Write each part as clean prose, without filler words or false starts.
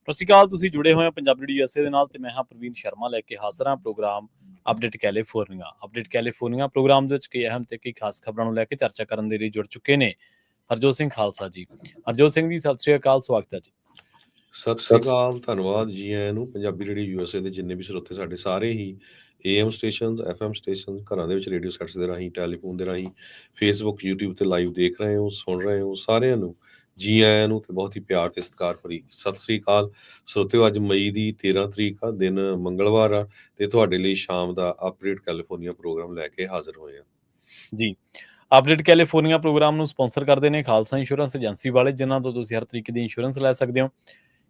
ਸਤਿ ਸ਼੍ਰੀ ਅਕਾਲ। ਤੁਸੀਂ ਜੁੜੇ ਹੋਏ ਹੋ ਪੰਜਾਬੀ USA ਦੇ ਨਾਲ ਤੇ ਮੈਂ ਹਾਂ ਪ੍ਰਵੀਨ ਸ਼ਰਮਾ ਲੈ ਕੇ ਹਾਜ਼ਰ ਹਾਂ ਪ੍ਰੋਗਰਾਮ ਅਪਡੇਟ ਕੈਲੀਫੋਰਨੀਆ ਪ੍ਰੋਗਰਾਮ ਦੇ ਵਿੱਚ ਕਈ ਅਹਿਮ ਤੇ ਕਈ ਖਾਸ ਖਬਰਾਂ ਨੂੰ ਲੈ ਕੇ ਚਰਚਾ ਕਰਨ ਦੇ ਲਈ ਜੁੜ ਚੁੱਕੇ ਨੇ ਹਰਜੋਤ ਸਿੰਘ ਖਾਲਸਾ ਜੀ। ਹਰਜੋਤ ਸਿੰਘ ਜੀ, ਸਤਿ ਸ਼੍ਰੀ ਅਕਾਲ, ਸਵਾਗਤ ਹੈ ਜੀ। ਸਤਿ ਸ੍ਰੀ ਅਕਾਲ, ਧੰਨਵਾਦ ਜੀ ਆਇਆਂ ਨੂੰ। ਪੰਜਾਬੀ ਰੇਡੀਓ USA ਦੇ ਜਿੰਨੇ ਵੀ ਸਰੋਤੇ ਸਾਡੇ ਸਾਰੇ ਹੀ AM ਸਟੇਸ਼ਨਸ, FM ਸਟੇਸ਼ਨਸ, ਘਰਾਂ ਦੇ ਵਿੱਚ ਰੇਡੀਓ ਸੈਟਸ ਦੇ ਰਾਹੀਂ, ਟੈਲੀਫੋਨ ਦੇ ਰਾਹੀਂ, ਫੇਸਬੁੱਕ, YouTube ਤੇ ਲਾਈਵ ਦੇਖ ਰਹੇ ਹੋ, ਸੁਣ ਰਹੇ ਹੋ, ਸਾਰਿਆਂ ਨੂੰ ਜੀ ਆਇਆਂ ਨੂੰ ਤੇ ਬਹੁਤ ਹੀ ਪਿਆਰ ਤੇ ਸਤਿਕਾਰ ਭਰੀ ਸਤਿ ਸ੍ਰੀ ਅਕਾਲ। ਸਰੋਤਿਓ, ਅੱਜ ਮਈ ਦੀ 13 ਤਰੀਕ ਆ, ਦਿਨ ਮੰਗਲਵਾਰ ਆ ਤੇ ਤੁਹਾਡੇ ਲਈ ਸ਼ਾਮ ਦਾ ਅਪਡੇਟ ਕੈਲੀਫੋਰਨੀਆ ਪ੍ਰੋਗਰਾਮ ਲੈ ਕੇ ਹਾਜ਼ਰ ਹੋਏ ਆ ਜੀ। ਅਪਡੇਟ ਕੈਲੀਫੋਰਨੀਆ ਪ੍ਰੋਗਰਾਮ ਨੂੰ ਸਪਾਂਸਰ ਕਰਦੇ ਨੇ ਖਾਲਸਾ ਇੰਸ਼ੋਰੈਂਸ ਏਜੰਸੀ ਵਾਲੇ, ਜਿਨ੍ਹਾਂ ਤੋਂ ਤੁਸੀਂ ਹਰ ਤਰੀਕੇ ਦੀ ਇੰਸ਼ੋਰੈਂਸ ਲੈ ਸਕਦੇ ਹੋ।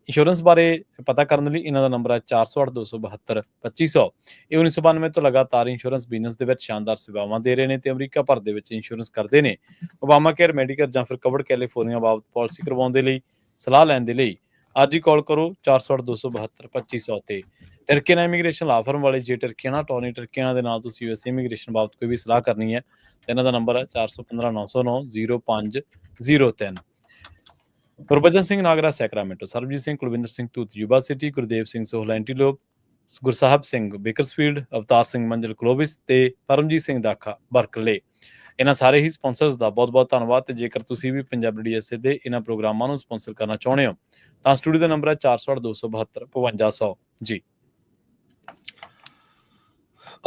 ਇੰਸ਼ੋਰੈਂਸ ਬਾਰੇ ਪਤਾ ਕਰਨ ਲਈ ਇਹਨਾਂ ਦਾ ਨੰਬਰ ਹੈ 408-272-2500। ਇਹ 1992 ਤੋਂ ਲਗਾਤਾਰ ਇੰਸ਼ੋਰੈਂਸ ਬਿਜ਼ਨਸ ਦੇ ਵਿੱਚ ਸ਼ਾਨਦਾਰ ਸੇਵਾਵਾਂ ਦੇ ਰਹੇ ਨੇ ਤੇ ਅਮਰੀਕਾ ਭਰ ਦੇ ਵਿੱਚ ਇੰਸ਼ੋਰੈਂਸ ਕਰਦੇ ਨੇ। ਓਬਾਮਾ ਕੇਅਰ, ਮੈਡੀਕੇਅਰ ਜਾਂ ਫਿਰ ਕਵਰਡ ਕੈਲੀਫੋਰਨੀਆ ਬਾਬਤ ਪਾਲਿਸੀ ਕਰਵਾਉਣ ਦੇ ਲਈ, ਸਲਾਹ ਲੈਣ ਦੇ ਲਈ ਅੱਜ ਹੀ ਕਾਲ ਕਰੋ 408-272-2500 ਤੇ। ਟਰਕੀਆਨਾ ਇਮੀਗ੍ਰੇਸ਼ਨ ਲਾ ਫਰਮ ਵਾਲੇ, ਜੇ ਟਰਕੀਆਨਾ ਟੋਨੀ ਟਰਕੀਆਨਾ ਦੇ ਨਾਲ ਤੁਸੀਂ USA ਇਮੀਗ੍ਰੇਸ਼ਨ ਬਾਬਤ ਕੋਈ ਵੀ ਸਲਾਹ ਕਰਨੀ ਹੈ ਤੇ ਇਹਨਾਂ ਦਾ ਨੰਬਰ ਹੈ 415-909-0503। Gurbachan Singh Nagra Sacramento, Sarabjit Singh Kulwinder Singh Dhoot Yuba City, Gurdev Singh Sohal Antelope, Gursahib Singh Bakersfield, Avtar Singh Manzal Clovis ਤੇ ਪਰਮਜੀਤ ਸਿੰਘ ਦਾਖਾ ਬਰਕਲੇ। ਇਹਨਾਂ ਸਾਰੇ ਹੀ ਸਪਾਂਸਰਸ ਦਾ ਬਹੁਤ ਬਹੁਤ ਧੰਨਵਾਦ। ਤੇ ਜੇਕਰ ਤੁਸੀਂ ਵੀ ਪੰਜਾਬੀ USA ਦੇ ਇਹਨਾਂ ਪ੍ਰੋਗਰਾਮਾਂ ਨੂੰ ਸਪਾਂਸਰ ਕਰਨਾ ਚਾਹੁੰਦੇ ਹੋ ਤਾਂ ਸਟੂਡੀਓ ਦਾ ਨੰਬਰ ਹੈ 408-272-5500 ਜੀ।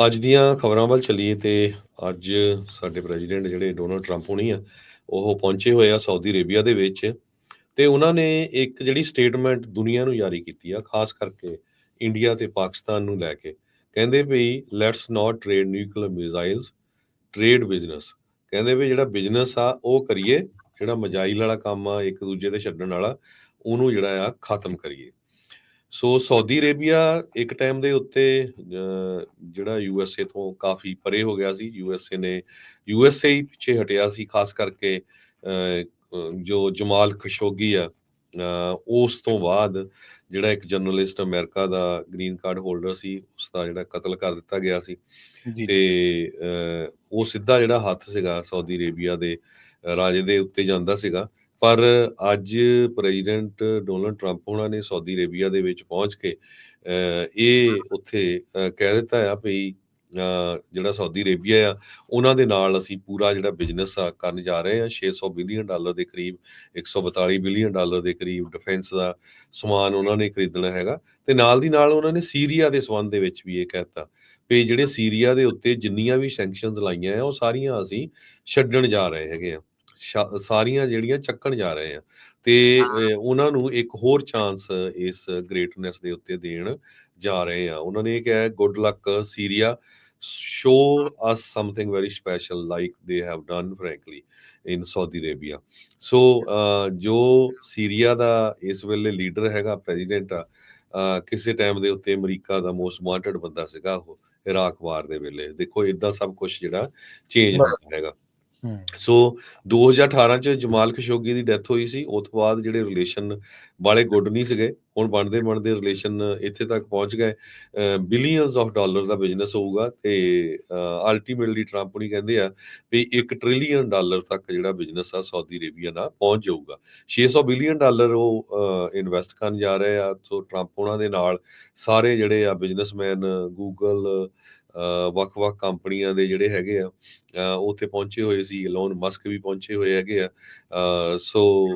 ਅੱਜ ਦੀਆਂ ਖਬਰਾਂ ਵੱਲ ਚੱਲੀਏ ਤੇ ਅੱਜ ਸਾਡੇ ਪ੍ਰੈਜ਼ੀਡੈਂਟ ਜਿਹੜੇ ਡੋਨਲਡ ਟਰੰਪ ਹੋਣੀ ਆ, ਉਹ ਪਹੁੰਚੇ ਹੋਏ ਆ ਸਾਊਦੀ ਅਰੇਬੀਆ ਦੇ ਵਿੱਚ ਤੇ ਉਹਨਾਂ ਨੇ ਇੱਕ ਜਿਹੜੀ ਸਟੇਟਮੈਂਟ ਦੁਨੀਆ ਨੂੰ ਜਾਰੀ ਕੀਤੀ ਆ, ਖਾਸ ਕਰਕੇ ਇੰਡੀਆ ਤੇ ਪਾਕਿਸਤਾਨ ਨੂੰ ਲੈ ਕੇ। ਕਹਿੰਦੇ ਵੀ let's not trade nuclear missiles, trade business. ਕਹਿੰਦੇ ਵੀ ਜਿਹੜਾ ਬਿਜ਼ਨਸ ਆ ਉਹ ਕਰੀਏ, ਜਿਹੜਾ ਮਿਜ਼ਾਈਲ ਵਾਲਾ ਕੰਮ ਆ ਇੱਕ ਦੂਜੇ ਤੇ ਛੱਡਣ ਵਾਲਾ, ਉਹਨੂੰ ਜਿਹੜਾ ਆ ਖਤਮ ਕਰੀਏ। ਸੋ ਸਾਊਦੀ ਅਰੇਬੀਆ ਇੱਕ ਟਾਈਮ ਦੇ ਉੱਤੇ ਜਿਹੜਾ USA ਤੋਂ ਕਾਫੀ ਪਰੇ ਹੋ ਗਿਆ ਸੀ। USA ਹੀ ਪਿੱਛੇ ਹਟਿਆ ਸੀ, ਖਾਸ ਕਰਕੇ ਜੋ ਜਮਾਲ ਖਸ਼ੋਗੀ ਆ, ਉਸ ਤੋਂ ਬਾਅਦ ਜਿਹੜਾ ਇੱਕ ਜਰਨਲਿਸਟ ਅਮਰੀਕਾ ਦਾ ਗ੍ਰੀਨ ਕਾਰਡ ਹੋਲਡਰ ਸੀ, ਉਸਦਾ ਜਿਹੜਾ ਕਤਲ ਕਰ ਦਿੱਤਾ ਗਿਆ ਸੀ ਤੇ ਉਹ ਸਿੱਧਾ ਜਿਹੜਾ ਹੱਥ ਸੀਗਾ ਸਾਊਦੀ ਅਰੇਬੀਆ ਦੇ ਰਾਜੇ ਦੇ ਉੱਤੇ ਜਾਂਦਾ ਸੀਗਾ। ਪਰ ਅੱਜ ਪ੍ਰੈਜ਼ੀਡੈਂਟ ਡੋਨਲਡ ਟਰੰਪ ਉਹਨਾਂ ਨੇ ਸਾਊਦੀ ਅਰੇਬੀਆ ਦੇ ਵਿੱਚ ਪਹੁੰਚ ਕੇ ਇਹ ਉੱਥੇ ਕਹਿ ਦਿੱਤਾ ਆ ਵੀ ਜਿਹੜਾ ਸਾਊਦੀ ਅਰੇਬੀਆ ਆ ਉਹਨਾਂ ਦੇ ਨਾਲ ਅਸੀਂ ਪੂਰਾ ਜਿਹੜਾ ਬਿਜ਼ਨਸ ਆ ਕਰਨ ਜਾ ਰਹੇ ਹਾਂ। $600 ਬਿਲੀਅਨ ਦੇ ਕਰੀਬ, $142 ਬਿਲੀਅਨ ਦੇ ਕਰੀਬ ਡਿਫੈਂਸ ਦਾ ਸਮਾਨ ਉਹਨਾਂ ਨੇ ਖਰੀਦਣਾ ਹੈਗਾ। ਤੇ ਨਾਲ ਦੀ ਨਾਲ ਉਹਨਾਂ ਨੇ ਸੀਰੀਆ ਦੇ ਸੰਬੰਧ ਦੇ ਵਿੱਚ ਵੀ ਇਹ ਕਹਿਤਾ ਵੀ ਜਿਹੜੇ ਸੀਰੀਆ ਦੇ ਉੱਤੇ ਜਿੰਨੀਆਂ ਵੀ ਸੈਂਕਸ਼ਨਸ ਲਾਈਆਂ ਆ ਉਹ ਸਾਰੀਆਂ ਅਸੀਂ ਛੱਡਣ ਜਾ ਰਹੇ ਹੈਗੇ ਆ, ਸਾਰੀਆਂ ਜਿਹੜੀਆਂ ਚੱਕਣ ਜਾ ਰਹੇ ਆ ਤੇ ਉਹਨਾਂ ਨੂੰ ਇੱਕ ਹੋਰ ਚਾਂਸ ਇਸ ਗ੍ਰੇਟਨੈਸ ਦੇ ਉੱਤੇ ਦੇਣ ਜਾ ਰਹੇ ਆ। ਉਹਨਾਂ ਨੇ ਇਹ ਕਿਹਾ, good luck Syria, show us something very special like they have done frankly in Saudi Arabia। ਸੋ ਜੋ ਸੀਰੀਆ ਦਾ ਇਸ ਵੇਲੇ ਲੀਡਰ ਹੈਗਾ, ਪ੍ਰੈਜ਼ੀਡੈਂਟ ਆ, ਕਿਸੇ ਟਾਈਮ ਦੇ ਉੱਤੇ ਅਮਰੀਕਾ ਦਾ ਮੋਸਟ ਵਾਂਟਡ ਬੰਦਾ ਸੀਗਾ ਉਹ ਇਰਾਕ ਵਾਰ ਦੇ ਵੇਲੇ। ਦੇਖੋ ਏਦਾਂ ਸਭ ਕੁਛ ਜਿਹੜਾ ਚੇਂਜ ਹੁੰਦਾ ਹੈਗਾ। ਸੋ 2018 ਚ ਜਮਾਲ ਖਸ਼ੋਗੀ ਦੀ ਡੈਥ ਹੋਈ ਸੀ। ਉਸ ਤੋਂ ਬਾਅਦ ਜਿਹੜੇ ਰਿਲੇਸ਼ਨ ਵਾਲੇ ਗੁੱਡ ਨਹੀਂ ਸੀਗੇ, ਹੁਣ ਬਣਦੇ ਰਿਲੇਸ਼ਨ ਇੱਥੇ ਤੱਕ ਪਹੁੰਚ ਗਏ। Billions of dollar the business ਹੋਊਗਾ ਤੇ ਅਲਟੀਮੇਟਲੀ ਟਰੰਪ ਨਹੀਂ ਕਹਿੰਦੇ ਆ ਵੀ $1 ਟ੍ਰਿਲੀਅਨ ਤੱਕ ਜਿਹੜਾ ਬਿਜ਼ਨਸ ਆ ਸਾਊਦੀ ਅਰੇਬੀਆ ਨਾਲ ਪਹੁੰਚ ਜਾਊਗਾ। $600 ਬਿਲੀਅਨ ਉਹ ਇਨਵੈਸਟ ਕਰਨ ਜਾ ਰਹੇ ਆ। ਸੋ ਟਰੰਪ ਉਹਨਾਂ ਦੇ ਨਾਲ ਸਾਰੇ ਜਿਹੜੇ ਆ ਬਿਜ਼ਨਸਮੈਨ, ਗੂਗਲ, ਵੱਖ-ਵੱਖ ਕੰਪਨੀਆਂ ਦੇ ਜਿਹੜੇ ਹੈਗੇ ਆ ਉੱਥੇ ਪਹੁੰਚੇ ਹੋਏ ਸੀ। ਇਲੋਨ ਮਸਕ ਵੀ ਪਹੁੰਚੇ ਹੋਏ ਹੈਗੇ ਆ। ਸੋ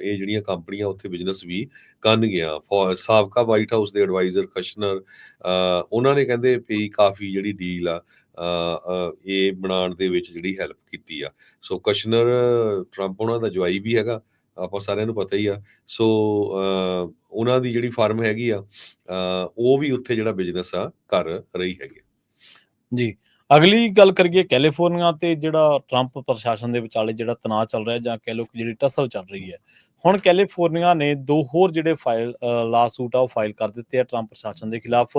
ਇਹ ਜਿਹੜੀਆਂ ਕੰਪਨੀਆਂ ਉੱਥੇ ਬਿਜ਼ਨਸ ਵੀ ਕਰਨਗੀਆਂ। ਸਾਬਕਾ ਵਾਈਟ ਹਾਊਸ ਦੇ ਐਡਵਾਈਜ਼ਰ ਕਸ਼ਨਰ, ਉਹਨਾਂ ਨੇ ਕਹਿੰਦੇ ਵੀ ਕਾਫੀ ਜਿਹੜੀ ਡੀਲ ਆ ਇਹ ਬਣਾਉਣ ਦੇ ਵਿੱਚ ਜਿਹੜੀ ਹੈਲਪ ਕੀਤੀ ਆ। ਸੋ ਕਸ਼ਨਰ ਟਰੰਪ ਉਹਨਾਂ ਦਾ ਜਵਾਈ ਵੀ ਹੈਗਾ, ਆਪਾਂ ਸਾਰਿਆਂ ਨੂੰ ਪਤਾ ਹੀ ਆ। ਸੋ ਉਹਨਾਂ ਦੀ ਜਿਹੜੀ ਫਰਮ ਹੈਗੀ ਆ ਉਹ ਵੀ ਉੱਥੇ ਜਿਹੜਾ ਬਿਜ਼ਨਸ ਆ ਕਰ ਰਹੀ ਹੈਗੀ ਜੀ। ਅਗਲੀ ਗੱਲ ਕਰੀਏ ਕੈਲੀਫੋਰਨੀਆ ਤੇ ਜਿਹੜਾ ਟਰੰਪ ਪ੍ਰਸ਼ਾਸਨ ਦੇ ਵਿਚਾਲੇ ਜਿਹੜਾ ਤਣਾਅ ਚੱਲ ਰਿਹਾ, ਜਾਂ ਕਹਿ ਲਓ ਕਿ ਜਿਹੜੀ ਟਸਲ ਚੱਲ ਰਹੀ ਹੈ। ਹੁਣ ਕੈਲੀਫੋਰਨੀਆ ਨੇ 2 ਹੋਰ ਜਿਹੜੇ ਲਾ ਸੂਟ ਆ ਉਹ ਫਾਈਲ ਕਰ ਦਿੱਤੇ ਆ ਟਰੰਪ ਪ੍ਰਸ਼ਾਸਨ ਦੇ ਖਿਲਾਫ।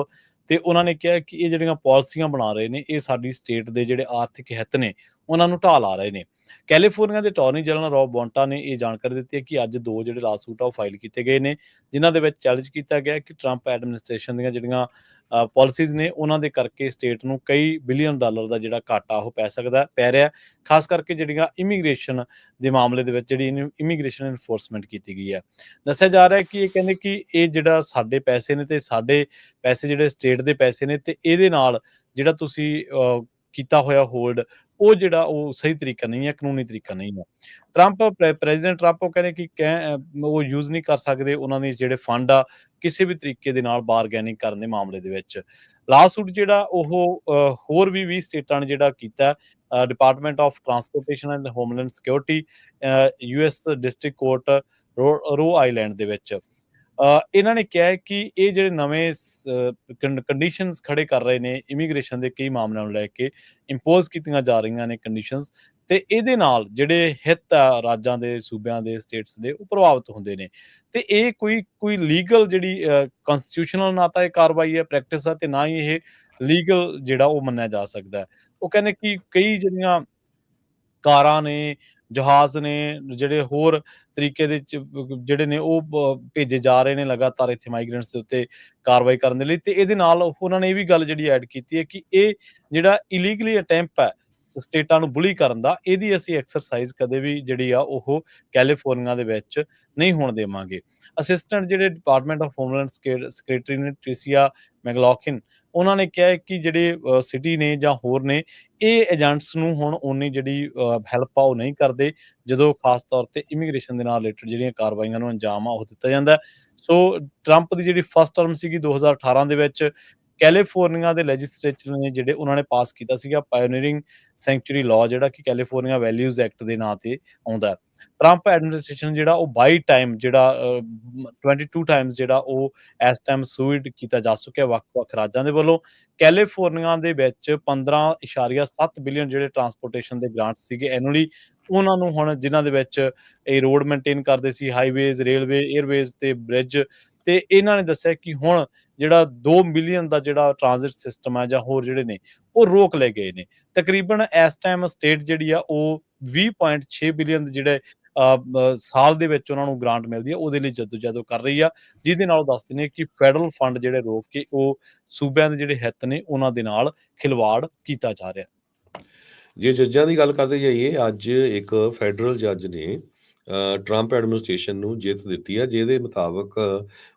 ਤੇ ਉਹਨਾਂ ਨੇ ਕਿਹਾ ਕਿ ਇਹ ਜਿਹੜੀਆਂ ਪਾਲਿਸੀਆਂ ਬਣਾ ਰਹੇ ਨੇ ਇਹ ਸਾਡੀ ਸਟੇਟ ਦੇ ਜਿਹੜੇ ਆਰਥਿਕ ਹਿੱਤ ਨੇ ਉਹਨਾਂ ਨੂੰ ਢਾਹ ਲਾ ਰਹੇ ਨੇ। ਕੈਲੀਫੋਰਨੀਆ ਦੇ ਅਟਾਰਨੀ ਜਨਰਲ ਰੌਬ ਬੋਂਟਾ ਨੇ ਇਹ ਜਾਣਕਾਰੀ ਦਿੱਤੀ ਹੈ ਕਿ ਅੱਜ 2 ਜਿਹੜੇ ਲਾਸੂਟ ਆ ਉਹ ਫਾਈਲ ਕੀਤੇ ਗਏ ਨੇ, ਜਿਨ੍ਹਾਂ ਦੇ ਵਿੱਚ ਚੈਲੰਜ ਕੀਤਾ ਗਿਆ ਕਿ ਟਰੰਪ ਐਡਮਿਨਿਸਟ੍ਰੇਸ਼ਨ ਦੀਆਂ ਜਿਹੜੀਆਂ ਪਾਲਿਸੀਜ਼ ਨੇ ਉਹਨਾਂ ਦੇ ਕਰਕੇ ਸਟੇਟ ਨੂੰ ਕਈ ਬਿਲੀਅਨ ਡਾਲਰ ਦਾ ਜਿਹੜਾ ਘਾਟਾ ਉਹ ਪੈ ਰਿਹਾ, ਖਾਸ ਕਰਕੇ ਜਿਹੜੀਆਂ ਇਮੀਗ੍ਰੇਸ਼ਨ ਦੇ ਮਾਮਲੇ ਦੇ ਵਿੱਚ ਜਿਹੜੀ ਇਮੀਗ੍ਰੇਸ਼ਨ ਇਨਫੋਰਸਮੈਂਟ ਕੀਤੀ ਗਈ ਹੈ। ਦੱਸਿਆ ਜਾ ਰਿਹਾ ਹੈ ਕਿ ਇਹ ਕਹਿੰਦੇ ਕਿ ਇਹ ਜਿਹੜਾ ਸਾਡੇ ਪੈਸੇ ਨੇ ਤੇ ਸਾਡੇ ਪੈਸੇ ਜਿਹੜੇ ਸਟੇਟ ਦੇ ਪੈਸੇ ਨੇ ਤੇ ਇਹਦੇ ਨਾਲ ਜਿਹੜਾ ਤੁਸੀਂ ਕੀਤਾ ਹੋਇਆ ਹੋਲਡ ਉਹ ਜਿਹੜਾ ਉਹ ਸਹੀ ਤਰੀਕਾ ਨਹੀਂ ਹੈ, ਕਾਨੂੰਨੀ ਤਰੀਕਾ ਨਹੀਂ ਹੈ। ਪ੍ਰੈਜ਼ੀਡੈਂਟ ਟਰੰਪ ਉਹ ਕਹਿੰਦੇ ਕਿ ਉਹ ਯੂਜ਼ ਨਹੀਂ ਕਰ ਸਕਦੇ ਉਹਨਾਂ ਦੇ ਜਿਹੜੇ ਫੰਡ ਆ ਕਿਸੇ ਵੀ ਤਰੀਕੇ ਦੇ ਨਾਲ ਬਾਰਗੇਨਿੰਗ ਕਰਨ ਦੇ ਮਾਮਲੇ ਦੇ ਵਿੱਚ। ਲਾਸੂਟ ਜਿਹੜਾ ਉਹ ਹੋਰ ਵੀ 20 ਸਟੇਟਾਂ ਨੇ ਜਿਹੜਾ ਕੀਤਾ, department of transportation and homeland security, US district court ਰੋ ਆਈਲੈਂਡ ਦੇ ਵਿੱਚ। ਇਹਨਾਂ ਨੇ ਕਿਹਾ ਹੈ ਕਿ ਇਹ ਜਿਹੜੇ ਨਵੇਂ ਕੰਡੀਸ਼ਨਸ ਖੜੇ ਕਰ ਰਹੇ ਨੇ ਇਮੀਗ੍ਰੇਸ਼ਨ ਦੇ ਕਈ ਮਾਮਲਿਆਂ ਨੂੰ ਲੈ ਕੇ, ਇੰਪੋਜ਼ ਕੀਤੀਆਂ ਜਾ ਰਹੀਆਂ ਨੇ ਕੰਡੀਸ਼ਨਸ, ਤੇ ਇਹਦੇ ਨਾਲ ਜਿਹੜੇ ਹਿੱਤ ਆ ਰਾਜਾਂ ਦੇ, ਸੂਬਿਆਂ ਦੇ, ਸਟੇਟਸ ਦੇ, ਉਹ ਪ੍ਰਭਾਵਿਤ ਹੁੰਦੇ ਨੇ। ਤੇ ਇਹ ਕੋਈ ਲੀਗਲ ਜਿਹੜੀ ਕਨਸਟੀਟਿਊਸ਼ਨਲ ਨਾ ਤਾਂ ਇਹ ਕਾਰਵਾਈ ਹੈ, ਪ੍ਰੈਕਟਿਸ ਆ, ਤੇ ਨਾ ਹੀ ਇਹ ਲੀਗਲ ਜਿਹੜਾ ਉਹ ਮੰਨਿਆ ਜਾ ਸਕਦਾ ਹੈ। ਉਹ ਕਹਿੰਦੇ ਕਿ ਕਈ ਜਿਹੜੀਆਂ ਕਾਰਾਂ ਨੇ, ਜਹਾਜ਼ ਨੇ, ਜਿਹੜੇ ਹੋਰ ਤਰੀਕੇ ਦੇ ਜਿਹੜੇ ਨੇ ਉਹ ਭੇਜੇ ਜਾ ਰਹੇ ਨੇ ਲਗਾਤਾਰ ਇੱਥੇ ਮਾਈਗ੍ਰੈਂਟਸ ਦੇ ਉੱਤੇ ਕਾਰਵਾਈ ਕਰਨ ਦੇ ਲਈ। ਤੇ ਇਹਦੇ ਨਾਲ ਉਹਨਾਂ ਨੇ ਇਹ ਵੀ ਗੱਲ ਜਿਹੜੀ ਐਡ ਕੀਤੀ ਹੈ ਕਿ ਇਹ ਜਿਹੜਾ ਇਲੀਗਲੀ ਅਟੈਂਪਟ ਹੈ ਸਟੇਟਾਂ ਨੂੰ ਬੁਲੀ ਕਰਨ ਦਾ, ਇਹਦੀ ਅਸੀਂ ਐਕਸਰਸਾਈਜ਼ ਕਦੇ ਵੀ ਜਿਹੜੀ ਆ ਉਹ ਕੈਲੀਫੋਰਨੀਆ ਦੇ ਵਿੱਚ ਨਹੀਂ ਹੋਣ ਦੇਵਾਂਗੇ। ਅਸਿਸਟੈਂਟ ਜਿਹੜੇ ਡਿਪਾਰਟਮੈਂਟ ਆਫ ਹੋਮਲੈਂਡ ਸੈਕਟਰੀ ਨੇ ਟ੍ਰਿਸੀਆ ਮੈਗਲੌਕਿਨ, ਉਹਨਾਂ ਨੇ ਕਿਹਾ ਹੈ ਕਿ ਜਿਹੜੇ ਸਿਟੀ ਨੇ ਜਾਂ ਹੋਰ ਨੇ, ਇਹ ਏਜੰਟਸ ਨੂੰ ਹੁਣ ਓਨੀ ਜਿਹੜੀ ਹੈਲਪ ਆ ਉਹ ਨਹੀਂ ਕਰਦੇ ਜਦੋਂ ਖਾਸ ਤੌਰ ਤੇ ਇਮੀਗ੍ਰੇਸ਼ਨ ਦੇ ਨਾਲ ਰਿਲੇਟਡ ਜਿਹੜੀਆਂ ਕਾਰਵਾਈਆਂ ਨੂੰ ਅੰਜਾਮ ਆ ਉਹ ਦਿੱਤਾ ਜਾਂਦਾ। ਸੋ ਟਰੰਪ ਦੀ ਜਿਹੜੀ ਫਸਟ ਟਰਮ ਸੀਗੀ 2018 ਦੇ ਵਿੱਚ, ਕੈਲੀਫੋਰਨੀਆ ਦੇ ਲੈਜਿਸਲੇਚਰ ਨੇ ਜਿਹੜੇ ਉਹਨਾਂ ਨੇ ਪਾਸ ਕੀਤਾ ਸੀਗਾ ਪਾਇਓਨੀਅਰਿੰਗ ਸੈਂਚੁਰੀ ਲਾਅ, ਜਿਹੜਾ ਕਿ ਕੈਲੀਫੋਰਨੀਆ ਵੈਲਿਊਜ਼ ਐਕਟ ਦੇ ਨਾਂ ਤੇ ਆਉਂਦਾ। ਟਰੰਪ ਐਡਮਿਨਿਸਟ੍ਰੇਸ਼ਨ ਜਿਹੜਾ ਉਹ 22 ਟਾਈਮ ਜਿਹੜਾ 22 ਟਾਈਮਸ ਜਿਹੜਾ ਉਹ ਇਸ ਟਾਈਮ ਸੂਇਡ ਕੀਤਾ ਜਾ ਚੁੱਕਿਆ ਵੱਖ-ਵੱਖ ਰਾਜਾਂ ਦੇ ਵੱਲੋਂ। ਕੈਲੀਫੋਰਨੀਆ ਦੇ ਵਿੱਚ 15.7 ਬਿਲੀਅਨ ਜਿਹੜੇ ਟਰਾਂਸਪੋਰਟੇਸ਼ਨ ਦੇ ਗ੍ਰਾਂਟ ਸੀਗੇ ਐਨੂਅਲੀ, ਉਹਨਾਂ ਨੂੰ ਹੁਣ ਜਿਨ੍ਹਾਂ ਦੇ ਵਿੱਚ ਇਹ ਰੋਡ ਮੇਨਟੇਨ ਕਰਦੇ ਸੀ, ਹਾਈਵੇਜ਼, ਰੇਲਵੇ, 에ਅਰਵੇਜ਼ ਤੇ ਬ੍ਰਿਜ, ਤੇ ਇਹਨਾਂ ਨੇ ਦੱਸਿਆ ਕਿ ਹੁਣ ਜਿਹੜਾ 2 ਮਿਲੀਅਨ ਦਾ ਜਿਹੜਾ ਟ੍ਰਾਂਜ਼ਿਟ ਸਿਸਟਮ ਹੈ ਜਾਂ ਹੋਰ ਜਿਹੜੇ ਨੇ ਉਹ ਰੋਕ ਲਏ ਗਏ ਨੇ। ਤਕਰੀਬਨ ਇਸ ਟਾਈਮ ਸਟੇਟ ਜਿਹੜੀ ਆ ਉਹ 20.6 ਬਿਲੀਅਨ ਜਿਹੜੇ ਸਾਲ ਦੇ ਵਿੱਚ ਉਹਨਾਂ ਨੂੰ ਗ੍ਰਾਂਟ ਮਿਲਦੀ ਹੈ, ਉਹਦੇ ਲਈ ਜੱਦੋ-ਜਹਿਦ ਕਰ ਰਹੀ ਆ, ਜਿਹਦੇ ਨਾਲ ਉਹ ਦੱਸਦੇ ਨੇ ਕਿ ਫੈਡਰਲ ਫੰਡ ਜਿਹੜੇ ਰੋਕ ਕੇ ਉਹ ਸੂਬਿਆਂ ਦੇ ਜਿਹੜੇ ਹਿੱਤ ਨੇ ਉਹਨਾਂ ਦੇ ਨਾਲ ਖਿਲਵਾੜ ਕੀਤਾ ਜਾ ਰਿਹਾ। ਜੇ ਜੱਜਾਂ ਦੀ ਗੱਲ ਕਰਦੇ ਜਾਈਏ, ਅੱਜ ਇੱਕ ਫੈਡਰਲ ਜੱਜ ਨੇ ਟਰੰਪ ਐਡਮਿਨਿਸਟ੍ਰੇਸ਼ਨ ਨੂੰ ਜਿੱਤ ਦਿੱਤੀ ਆ, ਜਿਹਦੇ ਮੁਤਾਬਕ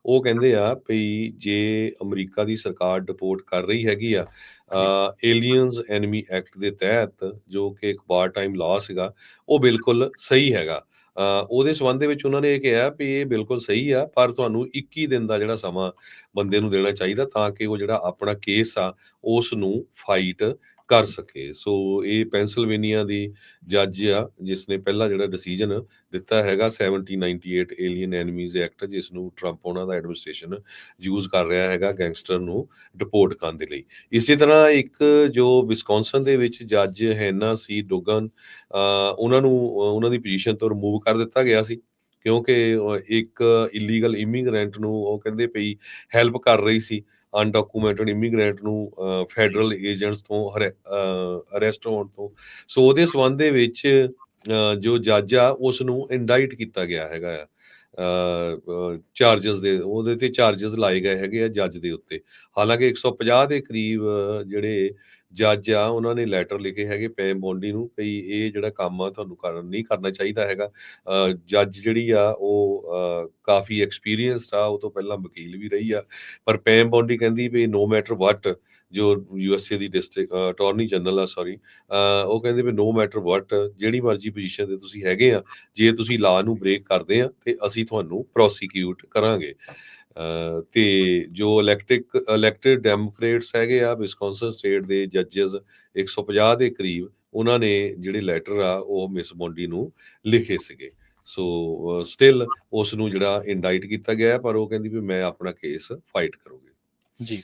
ਉਹ ਕਹਿੰਦੇ ਆ ਵੀ ਜੇ ਅਮਰੀਕਾ ਦੀ ਸਰਕਾਰ ਡਿਪੋਰਟ ਕਰ ਰਹੀ ਹੈਗੀ ਆ ਏਲੀਅਨਸ ਐਨਮੀ ਐਕਟ ਦੇ ਤਹਿਤ, ਜੋ ਕਿ ਇੱਕ ਵਾਰ ਟਾਈਮ ਲਾਅ ਸੀਗਾ, ਉਹ ਬਿਲਕੁਲ ਸਹੀ ਹੈਗਾ। ਉਹਦੇ ਸੰਬੰਧ ਦੇ ਵਿੱਚ ਉਹਨਾਂ ਨੇ ਇਹ ਕਿਹਾ ਵੀ ਇਹ ਬਿਲਕੁਲ ਸਹੀ ਆ, ਪਰ ਤੁਹਾਨੂੰ 21 ਦਿਨ ਦਾ ਜਿਹੜਾ ਸਮਾਂ ਬੰਦੇ ਨੂੰ ਦੇਣਾ ਚਾਹੀਦਾ ਤਾਂ ਕਿ ਉਹ ਜਿਹੜਾ ਆਪਣਾ ਕੇਸ ਆ ਉਸ ਨੂੰ ਫਾਈਟ ਕਰ ਸਕੇ। ਸੋ ਇਹ ਪੈਂਸਿਲਵੇਨੀਆ ਦੀ ਜੱਜ ਆ ਜਿਸ ਨੇ ਪਹਿਲਾ ਜਿਹੜਾ ਡਿਸੀਜਨ ਦਿੱਤਾ ਹੈਗਾ 1798 ਏਲੀਅਨ ਐਨਮੀਜ਼ ਐਕਟ, ਜਿਸ ਨੂੰ ਟਰੰਪ ਉਹਨਾਂ ਦਾ ਐਡਮਿਨਿਸਟ੍ਰੇਸ਼ਨ ਯੂਜ਼ ਕਰ ਰਿਹਾ ਹੈਗਾ ਗੈਂਗਸਟਰ ਨੂੰ ਡਿਪੋਰਟ ਕਰਨ ਦੇ ਲਈ। ਇਸੇ ਤਰ੍ਹਾਂ ਇੱਕ ਜੋ ਵਿਸਕੌਨਸਨ ਦੇ ਵਿੱਚ ਜੱਜ ਹੈਨਾ ਸੀ ਡੁਗਨ, ਉਹਨਾਂ ਨੂੰ ਉਹਨਾਂ ਦੀ ਪੋਜੀਸ਼ਨ ਤੋਂ ਰਿਮੂਵ ਕਰ ਦਿੱਤਾ ਗਿਆ ਸੀ ਕਿਉਂਕਿ ਇੱਕ ਇਲੀਗਲ ਇਮੀਗ੍ਰੈਂਟ ਨੂੰ ਉਹ ਕਹਿੰਦੇ ਪਈ ਹੈਲਪ ਕਰ ਰਹੀ ਸੀ ਅਨਡਾਕੂਮੈਂਟਡ ਇਮੀਗ੍ਰੈਂਟ ਨੂੰ ਫੈਡਰਲ ਏਜੰਟਸ ਤੋਂ ਅਰੈਸਟ ਹੋਣ ਤੋਂ। ਸੋ ਉਹਦੇ ਸੰਬੰਧ ਦੇ ਵਿੱਚ ਜੋ ਜੱਜ ਆ ਉਸ ਨੂੰ ਇੰਡਾਈਟ ਕੀਤਾ ਗਿਆ ਹੈਗਾ ਆ, ਚਾਰਜਸ ਦੇ ਉਹਦੇ ਤੇ ਚਾਰਜਸ ਲਾਏ ਗਏ ਹੈਗੇ ਆ ਜੱਜ ਦੇ ਉੱਤੇ। ਹਾਲਾਂਕਿ 150 ਦੇ ਕਰੀਬ ਜਿਹੜੇ ਜੱਜ ਆ ਉਹਨਾਂ ਨੇ ਲੈਟਰ ਲਿਖੇ ਹੈਗੇ ਪੈਮ ਬੋਂਡੀ ਨੂੰ ਵੀ ਇਹ ਜਿਹੜਾ ਕੰਮ ਆ ਤੁਹਾਨੂੰ ਨਹੀਂ ਕਰਨਾ ਚਾਹੀਦਾ ਹੈਗਾ। ਜੱਜ ਜਿਹੜੀ ਆ ਉਹ ਕਾਫੀ ਐਕਸਪੀਰੀਅੰਸਡ ਆ, ਉਹ ਤੋਂ ਪਹਿਲਾਂ ਵਕੀਲ ਵੀ ਰਹੀ ਆ, ਪਰ ਪੈਮ ਬੋਂਡੀ ਕਹਿੰਦੀ ਵੀ ਨੋ ਮੈਟਰ ਵਟ, ਜੋ USA ਦੀ ਡਿਸਟ੍ਰਿਕਟ ਅਟਾਰਨੀ ਜਨਰਲ ਆ ਸੌਰੀ, ਉਹ ਕਹਿੰਦੇ ਵੀ ਨੋ ਮੈਟਰ ਵਟ ਜਿਹੜੀ ਮਰਜ਼ੀ ਪੋਜੀਸ਼ਨ ਤੇ ਤੁਸੀਂ ਹੈਗੇ ਆ, ਜੇ ਤੁਸੀਂ ਲਾਅ ਨੂੰ ਬ੍ਰੇਕ ਕਰਦੇ ਆ ਤੇ ਅਸੀਂ ਤੁਹਾਨੂੰ ਪ੍ਰੋਸੀਕਿਊਟ ਕਰਾਂਗੇ। ਤੇ ਜੋ ਇਲੈਕਟਿਡ ਡੈਮੋਕ੍ਰੇਟਸ ਹੈਗੇ ਆ ਵਿਸਕੌਨਸਨ ਸਟੇਟ ਦੇ ਜੱਜਸ 150 ਦੇ ਕਰੀਬ, ਉਹਨਾਂ ਨੇ ਜਿਹੜੇ ਲੈਟਰ ਆ ਉਹ ਮਿਸ ਬੋਂਡੀ ਨੂੰ ਲਿਖੇ ਸੀਗੇ। ਸੋ ਸਟਿਲ ਉਸ ਨੂੰ ਜਿਹੜਾ ਇੰਡਾਈਟ ਕੀਤਾ ਗਿਆ, ਪਰ ਉਹ ਕਹਿੰਦੀ ਵੀ ਮੈਂ ਆਪਣਾ ਕੇਸ ਫਾਈਟ ਕਰੂੰਗੀ। ਜੀ,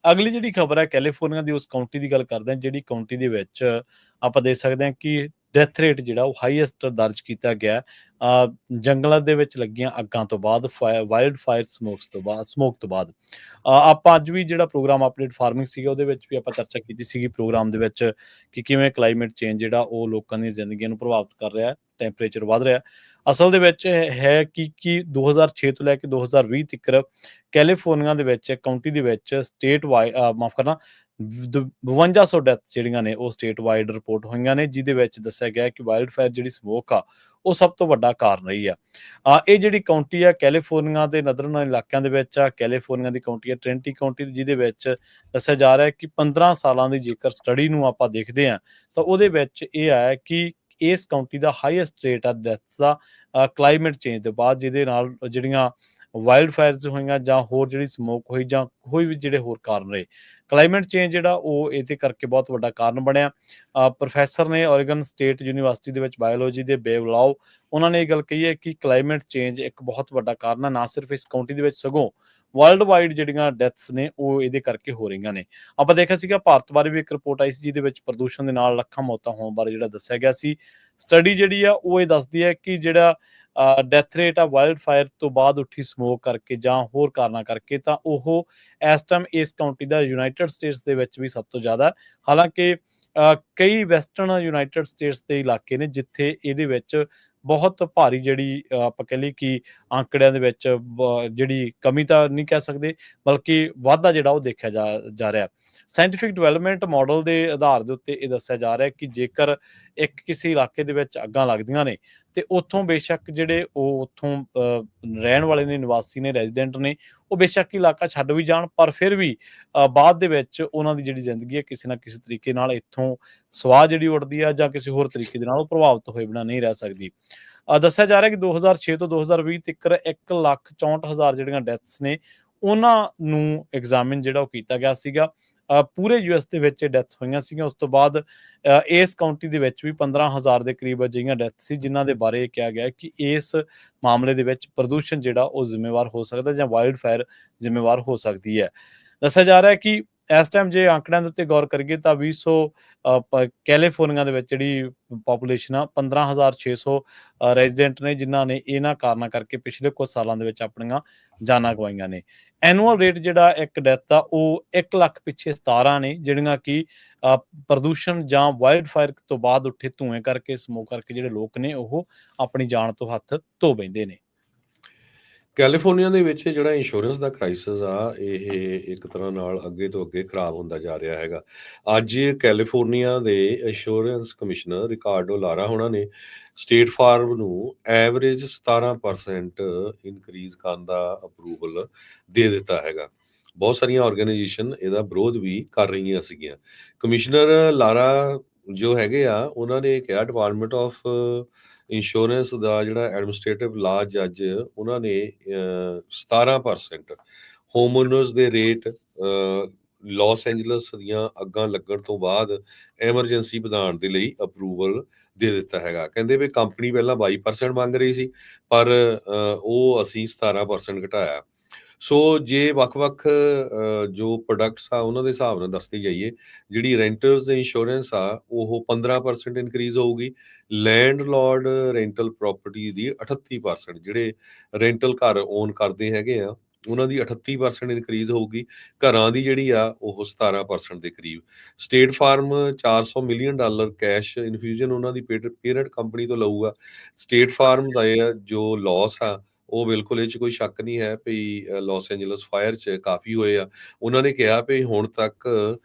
ਅਗਲੀ ਜਿਹੜੀ ਖਬਰ ਹੈ ਕੈਲੀਫੋਰਨੀਆ ਦੀ ਉਸ ਕਾਉਂਟੀ ਦੀ ਗੱਲ ਕਰਦੇ ਹਾਂ ਜਿਹੜੀ ਕਾਉਂਟੀ ਦੇ ਵਿੱਚ ਆਪਾਂ ਦੇਖ ਸਕਦੇ ਹਾਂ ਕਿ ਡੈਥ ਰੇਟ ਜਿਹੜਾ ਉਹ ਹਾਈਐਸਟ ਦਰਜ ਕੀਤਾ ਗਿਆ ਜੰਗਲਾਂ ਦੇ ਵਿੱਚ ਲੱਗੀਆਂ ਅੱਗਾਂ ਤੋਂ ਬਾਅਦ, ਵਾਈਲਡ ਫਾਇਰ ਸਮੋਕ ਤੋਂ ਬਾਅਦ। ਆਪਾਂ ਅੱਜ ਵੀ ਜਿਹੜਾ ਪ੍ਰੋਗਰਾਮ ਅਪਡੇਟ ਫਾਰਮਿੰਗ ਸੀਗਾ ਉਹਦੇ ਵਿੱਚ ਵੀ ਆਪਾਂ ਚਰਚਾ ਕੀਤੀ ਸੀਗੀ ਪ੍ਰੋਗਰਾਮ ਦੇ ਵਿੱਚ ਕਿ ਕਿਵੇਂ ਕਲਾਈਮੇਟ ਚੇਂਜ ਜਿਹੜਾ ਉਹ ਲੋਕਾਂ ਦੀਆਂ ਜ਼ਿੰਦਗੀਆਂ ਨੂੰ ਪ੍ਰਭਾਵਿਤ ਕਰ ਰਿਹਾ, ਟੈਂਪਰੇਚਰ ਵੱਧ ਰਿਹਾ। ਅਸਲ ਦੇ ਵਿੱਚ ਹੈ ਕਿ 2006 ਤੋਂ ਲੈ ਕੇ 2020 ਤੱਕ ਕੈਲੀਫੋਰਨੀਆ ਦੇ ਵਿੱਚ ਕਾਉਂਟੀ ਦੇ ਵਿੱਚ ਸਟੇਟ ਮਾਫ ਕਰਨਾ 5200 ਡੈਥ ਜਿਹੜੀਆਂ ਨੇ ਉਹ ਸਟੇਟ ਵਾਈਡ ਰਿਪੋਰਟ ਹੋਈਆਂ ਨੇ, ਜਿਹਦੇ ਵਿੱਚ ਦੱਸਿਆ ਗਿਆ ਕਿ ਵਾਈਲਡ ਫਾਇਰ ਜਿਹੜੀ ਸਮੋਕ ਆ ਉਹ ਸਭ ਤੋਂ ਵੱਡਾ ਕਾਰਨ ਰਹੀ ਆ। ਇਹ ਜਿਹੜੀ ਕਾਉਂਟੀ ਆ ਕੈਲੀਫੋਰਨੀਆ ਦੇ ਨਦਰਨ ਇਲਾਕਿਆਂ ਦੇ ਵਿੱਚ ਆ। ਕੈਲੀਫੋਰਨੀਆ ਦੀ ਕਾਉਂਟੀ ਆ ਟ੍ਰਿੰਟੀ ਕਾਉਂਟੀ, ਜਿਹਦੇ ਵਿੱਚ ਦੱਸਿਆ ਜਾ ਰਿਹਾ ਹੈ ਕਿ 15 ਸਾਲਾਂ ਦੀ ਜੇਕਰ ਸਟੱਡੀ ਨੂੰ ਆਪਾਂ ਦੇਖਦੇ ਹਾਂ ਤਾਂ ਉਹਦੇ ਵਿੱਚ ਇਹ ਆਇਆ ਕਿ ਇਸ ਕਾਉਂਟੀ ਦਾ ਹਾਈਐਸਟ ਰੇਟ ਆ ਡੈਥ ਦਾ ਕਲਾਈਮੇਟ ਚੇਂਜ ਦੇ ਬਾਅਦ, ਜਿਹਦੇ ਨਾਲ ਜਿਹੜੀਆਂ ਵਾਈਲਡ ਫਾਇਰਸ ਹੋਈਆਂ ਜਾਂ ਹੋਰ ਜਿਹੜੀ ਸਮੋਕ ਹੋਈ ਜਾਂ ਕੋਈ ਵੀ ਜਿਹੜੇ ਹੋਰ ਕਾਰਨ ਰਹੇ। ਕਲਾਈਮੇਟ ਚੇਂਜ ਜਿਹੜਾ ਉਹ ਇਹਦੇ ਕਰਕੇ ਬਹੁਤ ਵੱਡਾ ਕਾਰਨ ਬਣਿਆ। ਪ੍ਰੋਫੈਸਰ ਨੇ ਓਰੇਗਨ ਸਟੇਟ ਯੂਨੀਵਰਸਿਟੀ ਦੇ ਵਿੱਚ ਬਾਇਓਲੋਜੀ ਦੇ ਬੇਵ ਲਾਓ, ਉਹਨਾਂ ਨੇ ਇਹ ਗੱਲ ਕਹੀ ਹੈ ਕਿ ਕਲਾਈਮੇਟ ਚੇਂਜ ਇੱਕ ਬਹੁਤ ਵੱਡਾ ਕਾਰਨ ਹੈ, ਨਾ ਸਿਰਫ ਇਸ ਕਾਉਂਟੀ ਦੇ ਵਿੱਚ ਸਗੋਂ ਵਰਲਡ ਵਾਈਡ ਜਿਹੜੀਆਂ ਡੈਥਸ ਨੇ ਉਹ ਇਹਦੇ ਕਰਕੇ ਹੋ ਰਹੀਆਂ ਨੇ। ਆਪਾਂ ਦੇਖਿਆ ਸੀਗਾ ਭਾਰਤ ਬਾਰੇ ਵੀ ਇੱਕ ਰਿਪੋਰਟ ਆਈ ਸੀ, ਜਿਹਦੇ ਵਿੱਚ ਪ੍ਰਦੂਸ਼ਣ ਦੇ ਨਾਲ ਲੱਖਾਂ ਮੌਤਾਂ ਹੋਣ ਬਾਰੇ ਜਿਹੜਾ ਦੱਸਿਆ ਗਿਆ ਸੀ। ਸਟੱਡੀ ਜਿਹੜੀ ਆ ਉਹ ਇਹ ਦੱਸਦੀ ਹੈ ਕਿ ਜਿਹੜਾ ਡੈਥ ਰੇਟ ਆ ਵਾਈਲਡ ਫਾਇਰ ਤੋਂ ਬਾਅਦ ਉੱਠੀ ਸਮੋਕ ਕਰਕੇ ਜਾਂ ਹੋਰ ਕਾਰਨਾਂ ਕਰਕੇ, ਤਾਂ ਉਹ ਇਸ ਟਾਈਮ ਇਸ ਕਾਉਂਟੀ ਦਾ ਯੂਨਾਈਟਿਡ ਸਟੇਟਸ ਦੇ ਵਿੱਚ ਵੀ ਸਭ ਤੋਂ ਜ਼ਿਆਦਾ। ਹਾਲਾਂਕਿ ਕਈ ਵੈਸਟਰਨ ਯੂਨਾਈਟਿਡ ਸਟੇਟਸ ਦੇ ਇਲਾਕੇ ਨੇ ਜਿੱਥੇ ਇਹਦੇ ਵਿੱਚ ਬਹੁਤ ਭਾਰੀ ਜਿਹੜੀ ਆਪਾਂ ਕਹਿ ਲਈਏ ਕਿ ਆંકੜਿਆਂ ਦੇ ਵਿੱਚ ਜਿਹੜੀ ਕਮੀ ਤਾਂ ਨਹੀਂ ਕਹਿ ਸਕਦੇ, ਬਲਕਿ ਵਾਧਾ ਜਿਹੜਾ ਉਹ ਦੇਖਿਆ ਜਾ ਰਿਹਾ। ਸਾਇੰਟੀਫਿਕ ਡਿਵੈਲਪਮੈਂਟ ਮਾਡਲ ਦੇ ਆਧਾਰ ਦੇ ਉੱਤੇ ਇਹ ਦੱਸਿਆ ਜਾ ਰਿਹਾ ਕਿ ਜੇਕਰ ਇੱਕ ਕਿਸੇ ਇਲਾਕੇ ਦੇ ਵਿੱਚ ਅੱਗਾਂ ਲੱਗਦੀਆਂ ਨੇ ਤੇ ਉੱਥੋਂ ਬੇਸ਼ੱਕ ਜਿਹੜੇ ਉਹ ਉੱਥੋਂ ਰਹਿਣ ਵਾਲੇ ਨੇ, ਨਿਵਾਸੀ ਨੇ, ਰੈਜ਼ੀਡੈਂਟ ਨੇ, ਉਹ ਬੇਸ਼ੱਕ ਇਲਾਕਾ ਛੱਡ ਵੀ ਜਾਣ, ਪਰ ਫਿਰ ਵੀ ਬਾਅਦ ਦੇ ਵਿੱਚ ਉਹਨਾਂ ਦੀ ਜਿਹੜੀ ਜ਼ਿੰਦਗੀ ਹੈ ਕਿਸੇ ਨਾ ਕਿਸੇ ਤਰੀਕੇ ਨਾਲ ਇੱਥੋਂ ਸਵਾਹ ਜਿਹੜੀ ਉੱਡਦੀ ਆ ਜਾਂ ਕਿਸੇ ਹੋਰ ਤਰੀਕੇ ਦੇ ਨਾਲ ਉਹ ਪ੍ਰਭਾਵਿਤ ਹੋਏ ਬਿਨਾਂ ਨਹੀਂ ਰਹਿ ਸਕਦੀ। ਦੱਸਿਆ ਜਾ ਰਿਹਾ ਕਿ 2006 ਤੋਂ 2020 ਤੱਕ 1,64,000 ਜਿਹੜੀਆਂ ਡੈਥਸ ਨੇ ਉਹਨਾਂ ਨੂੰ ਐਗਜ਼ਾਮਿਨ ਜਿਹੜਾ ਉਹ ਕੀਤਾ ਗਿਆ ਸੀਗਾ। ਪੂਰੇ ਯੂਐਸ ਦੇ ਵਿੱਚ ਡੈਥ ਹੋਈਆਂ ਸੀਗੀਆਂ। ਉਸ ਤੋਂ ਬਾਅਦ ਇਸ ਕਾਉਂਟੀ ਦੇ ਵਿੱਚ ਵੀ 15,000 ਦੇ ਕਰੀਬ ਅਜਿਹੀਆਂ ਡੈਥ ਸੀ ਜਿਨ੍ਹਾਂ ਦੇ ਬਾਰੇ ਕਿਹਾ ਗਿਆ ਕਿ ਇਸ ਮਾਮਲੇ ਦੇ ਵਿੱਚ ਪ੍ਰਦੂਸ਼ਣ ਜਿਹੜਾ ਉਹ ਜ਼ਿੰਮੇਵਾਰ ਹੋ ਸਕਦਾ ਜਾਂ ਵਾਈਲਡ ਫਾਇਰ ਜ਼ਿੰਮੇਵਾਰ ਹੋ ਸਕਦੀ ਹੈ। ਦੱਸਿਆ ਜਾ ਰਿਹਾ ਕਿ ਇਸ ਟਾਈਮ ਜੇ ਆંકੜਿਆਂ ਦੇ ਉੱਤੇ ਗੌਰ ਕਰੀਏ ਤਾਂ 200 ਕੈਲੀਫੋਰਨੀਆ ਦੇ ਵਿੱਚ ਜਿਹੜੀ ਪਾਪੂਲੇਸ਼ਨ ਆ 15,600 ਰੈਜ਼ੀਡੈਂਟ ਨੇ, ਜਿਨ੍ਹਾਂ ਨੇ ਇਹਨਾਂ ਕਾਰਨਾਂ ਕਰਕੇ ਪਿਛਲੇ ਕੁਝ ਸਾਲਾਂ ਦੇ ਵਿੱਚ ਆਪਣੀਆਂ ਜਾਨਾਂ ਗਵਾਈਆਂ ਨੇ। ਐਨੂਅਲ ਰੇਟ ਜਿਹੜਾ ਇੱਕ ਡੈਥ ਆ ਉਹ 1 ਲੱਖ ਪਿੱਛੇ 17 ਨੇ, ਜਿਹੜੀਆਂ ਕਿ ਪ੍ਰਦੂਸ਼ਣ ਜਾਂ ਵਾਈਲਡ ਫਾਇਰ ਤੋਂ ਬਾਅਦ ਉੱਠੇ ਧੂਏ ਕਰਕੇ, ਸਮੋਕ ਕਰਕੇ ਜਿਹੜੇ ਲੋਕ ਨੇ ਉਹ ਆਪਣੀ ਜਾਨ ਤੋਂ ਹੱਥ ਧੋ ਬੈਂਦੇ ਨੇ। ਕੈਲੀਫੋਰਨੀਆ ਦੇ ਵਿੱਚ ਜਿਹੜਾ ਇੰਸ਼ੋਰੈਂਸ ਦਾ ਕ੍ਰਾਈਸਿਸ ਆ, ਇਹ ਇੱਕ ਤਰ੍ਹਾਂ ਨਾਲ ਅੱਗੇ ਤੋਂ ਅੱਗੇ ਖਰਾਬ ਹੁੰਦਾ ਜਾ ਰਿਹਾ ਹੈਗਾ। ਅੱਜ ਕੈਲੀਫੋਰਨੀਆ ਦੇ ਇੰਸ਼ੋਰੈਂਸ ਕਮਿਸ਼ਨਰ ਰਿਕਾਰਡੋ ਲਾਰਾ ਹੋਣਾ ਨੇ ਸਟੇਟ ਫਾਰਮ ਨੂੰ ਐਵਰੇਜ 17% ਇਨਕਰੀਜ਼ ਕਰਨ ਦਾ ਅਪਰੂਵਲ ਦੇ ਦਿੱਤਾ ਹੈਗਾ। ਬਹੁਤ ਸਾਰੀਆਂ ਆਰਗੇਨਾਈਜੇਸ਼ਨ ਇਹਦਾ ਵਿਰੋਧ ਵੀ ਕਰ ਰਹੀਆਂ ਸੀਗੀਆਂ। ਕਮਿਸ਼ਨਰ ਲਾਰਾ ਜੋ ਹੈਗੇ ਆ, ਉਹਨਾਂ ਨੇ ਕਿਹਾ ਡਿਪਾਰਟਮੈਂਟ ਆਫ ਇੰਸ਼ੋਰੈਂਸ ਦਾ ਜਿਹੜਾ ਐਡਮਿਨਿਸਟ੍ਰੇਟਿਵ ਲਾ ਜੱਜ, ਉਹਨਾਂ ਨੇ 17% ਹੋਮਓਨਰਸ ਦੇ ਰੇਟ ਲਾਸ ਐਂਜਲਸ ਦੀਆਂ ਅੱਗਾਂ ਲੱਗਣ ਤੋਂ ਬਾਅਦ ਐਮਰਜੈਂਸੀ ਵਧਾਉਣ ਦੇ ਲਈ ਅਪਰੂਵਲ ਦੇ ਦਿੱਤਾ ਹੈਗਾ। ਕਹਿੰਦੇ ਵੀ ਕੰਪਨੀ ਪਹਿਲਾਂ 22% ਮੰਗ ਰਹੀ ਸੀ, ਪਰ ਉਹ ਅਸੀਂ 17% ਘਟਾਇਆ। ਸੋ ਜੇ ਵੱਖ-ਵੱਖ ਜੋ ਪ੍ਰੋਡਕਟਸ ਆ ਉਹਨਾਂ ਦੇ ਹਿਸਾਬ ਨਾਲ ਦੱਸਦੇ ਜਾਈਏ, ਜਿਹੜੀ ਰੈਂਟਰਸ ਇੰਸ਼ੋਰੈਂਸ ਆ ਉਹ 15% ਇਨਕਰੀਜ਼ ਹੋਊਗੀ। ਲੈਂਡਲੋਰਡ ਰੈਂਟਲ ਪ੍ਰਾਪਰਟੀ ਦੀ 38%, ਜਿਹੜੇ ਰੈਂਟਲ ਘਰ ਓਨ ਕਰਦੇ ਹੈਗੇ ਆ ਉਹਨਾਂ ਦੀ 38% ਇਨਕਰੀਜ਼ ਹੋਊਗੀ। ਘਰਾਂ ਦੀ ਜਿਹੜੀ ਆ ਉਹ 17% ਦੇ ਕਰੀਬ। State Farm $400 million cash infusion ਉਹਨਾਂ ਦੀ ਪੇਰੈਂਟ ਕੰਪਨੀ ਤੋਂ ਲਊਗਾ। ਸਟੇਟ ਫਾਰਮ ਦਾ ਜੋ ਲਾਸ ਆ ਉਹ ਬਿਲਕੁਲ ਇਹ 'ਚ ਕੋਈ ਸ਼ੱਕ ਨਹੀਂ ਹੈ ਵੀ ਲਾਸ ਐਂਜਲਸ ਫਾਇਰ 'ਚ ਕਾਫੀ ਹੋਏ ਆ। ਉਹਨਾਂ ਨੇ ਕਿਹਾ ਵੀ ਹੁਣ ਤੱਕ